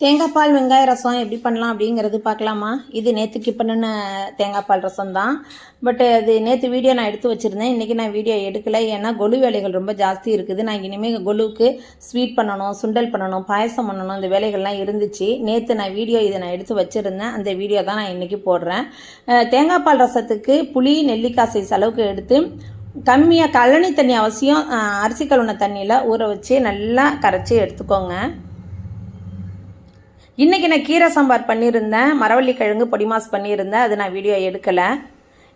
தேங்காய் பால் வெங்காய ரசம் எப்படி பண்ணலாம் அப்படிங்கிறது பார்க்கலாமா? இது நேற்றுக்கு பண்ணின தேங்காய் பால் ரசம் தான். பட் அது நேற்று வீடியோ நான் எடுத்து வச்சுருந்தேன். இன்றைக்கி நான் வீடியோ எடுக்கலை. ஏன்னா கொலு வேலைகள் ரொம்ப ஜாஸ்தி இருக்குது. நான் இனிமேல் கொலுவுக்கு ஸ்வீட் பண்ணணும், சுண்டல் பண்ணணும், பாயசம் பண்ணணும், இந்த வேலைகள்லாம் இருந்துச்சு. நேற்று நான் இதை நான் எடுத்து வச்சுருந்தேன். அந்த வீடியோ தான் நான் இன்றைக்கி போடுறேன். தேங்காய் பால் ரசத்துக்கு புளி நெல்லிக்காய் சைஸ் அளவுக்கு எடுத்து கம்மியாக கழனி தண்ணி அவசியம் அரிசி கழுவுன தண்ணியில் ஊற வச்சு நல்லா கரைச்சி எடுத்துக்கோங்க. இன்றைக்கி நான் கீரை சாம்பார் பண்ணியிருந்தேன், மரவள்ளி கிழங்கு பொடி மாஸ் பண்ணியிருந்தேன். அது நான் வீடியோ எடுக்கலை.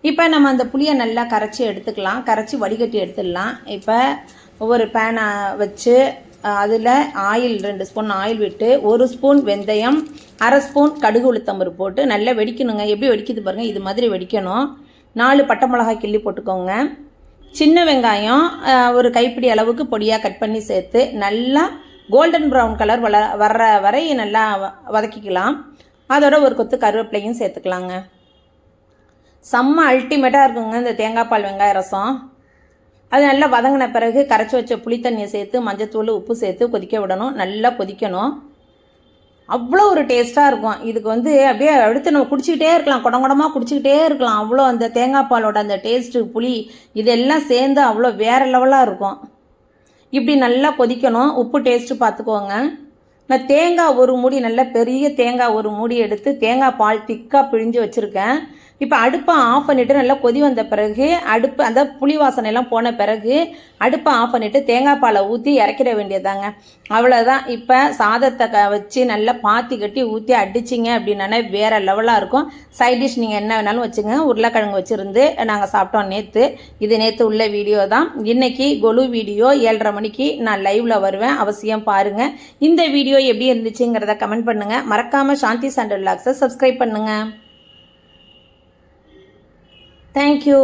இப்போ நம்ம அந்த புளியை நல்லா கரைச்சி எடுத்துக்கலாம், கரைச்சி வடிகட்டி எடுத்துடலாம். இப்போ ஒவ்வொரு பேனை வச்சு அதில் ஆயில் 2 ஸ்பூன் ஆயில் விட்டு 1 ஸ்பூன் வெந்தயம், 1/2 ஸ்பூன் கடுகு உளுத்தம்பருப்பு போட்டு நல்லா வெடிக்கணுங்க. எப்படி வெடிக்குது பாருங்கள், இது மாதிரி வெடிக்கணும். 4 பட்டை மிளகாய் கிள்ளி போட்டுக்கோங்க. சின்ன வெங்காயம் ஒரு கைப்பிடி அளவுக்கு பொடியாக கட் பண்ணி சேர்த்து நல்லா கோல்டன் ப்ரௌன் கலர் வர்ற வரை நல்லா வதக்கிக்கலாம். அதோட ஒரு கொத்து கருவேப்பிலையும் சேர்த்துக்கலாங்க. செம்ம அல்டிமேட்டாக இருக்குங்க இந்த தேங்காய் பால் வெங்காய ரசம். அது நல்லா வதங்கின பிறகு கரைச்சி வச்ச புளி தண்ணியை சேர்த்து மஞ்சத்தூள் உப்பு சேர்த்து கொதிக்க விடணும். நல்லா கொதிக்கணும். அவ்வளோ ஒரு டேஸ்ட்டாக இருக்கும். இதுக்கு அப்படியே அடுத்து நம்ம குடிச்சிக்கிட்டே இருக்கலாம், குடங்குடமாக குடிச்சிக்கிட்டே இருக்கலாம். அவ்வளோ அந்த தேங்காய் பாலோட அந்த டேஸ்ட்டு, புளி இதெல்லாம் சேர்ந்து அவ்வளோ வேறு லெவலாக இருக்கும். இப்படி நல்லா கொதிக்கணும். உப்பு டேஸ்ட்டு பார்த்துக்கோங்க. நான் தேங்காய் ஒரு மூடி, நல்ல பெரிய தேங்காய் ஒரு மூடி எடுத்து தேங்காய் பால் திக்காக பிழிஞ்சு வச்சுருக்கேன். இப்போ அடுப்பை ஆஃப் பண்ணிவிட்டு நல்லா கொதி வந்த பிறகு அந்த புளி வாசனையெல்லாம் போன பிறகு அடுப்பை ஆஃப் பண்ணிவிட்டு தேங்காய் பாலை ஊற்றி இறக்கிட வேண்டியதாங்க. அவ்வளோதான். இப்போ சாதத்தை வச்சு நல்லா பாத்தி கட்டி ஊற்றி அடிச்சிங்க அப்படின்னா வேறு லெவலாக இருக்கும். சைட் டிஷ் நீங்கள் என்ன வேணாலும் வச்சுங்க. உருளைக்கிழங்கு வச்சுருந்து நாங்கள் சாப்பிட்டோம் நேற்று. இது நேற்று உள்ள வீடியோ தான். இன்றைக்கி கொலு வீடியோ 7:30 மணிக்கு நான் லைவில் வருவேன், அவசியம் பாருங்கள். இந்த வீடியோ எப்படி இருந்துச்சுங்கிறத கமெண்ட் பண்ணுங்கள். மறக்காமல் சாந்தி சாண்டல் விலாக்ஸை சப்ஸ்கிரைப் பண்ணுங்கள். Thank you.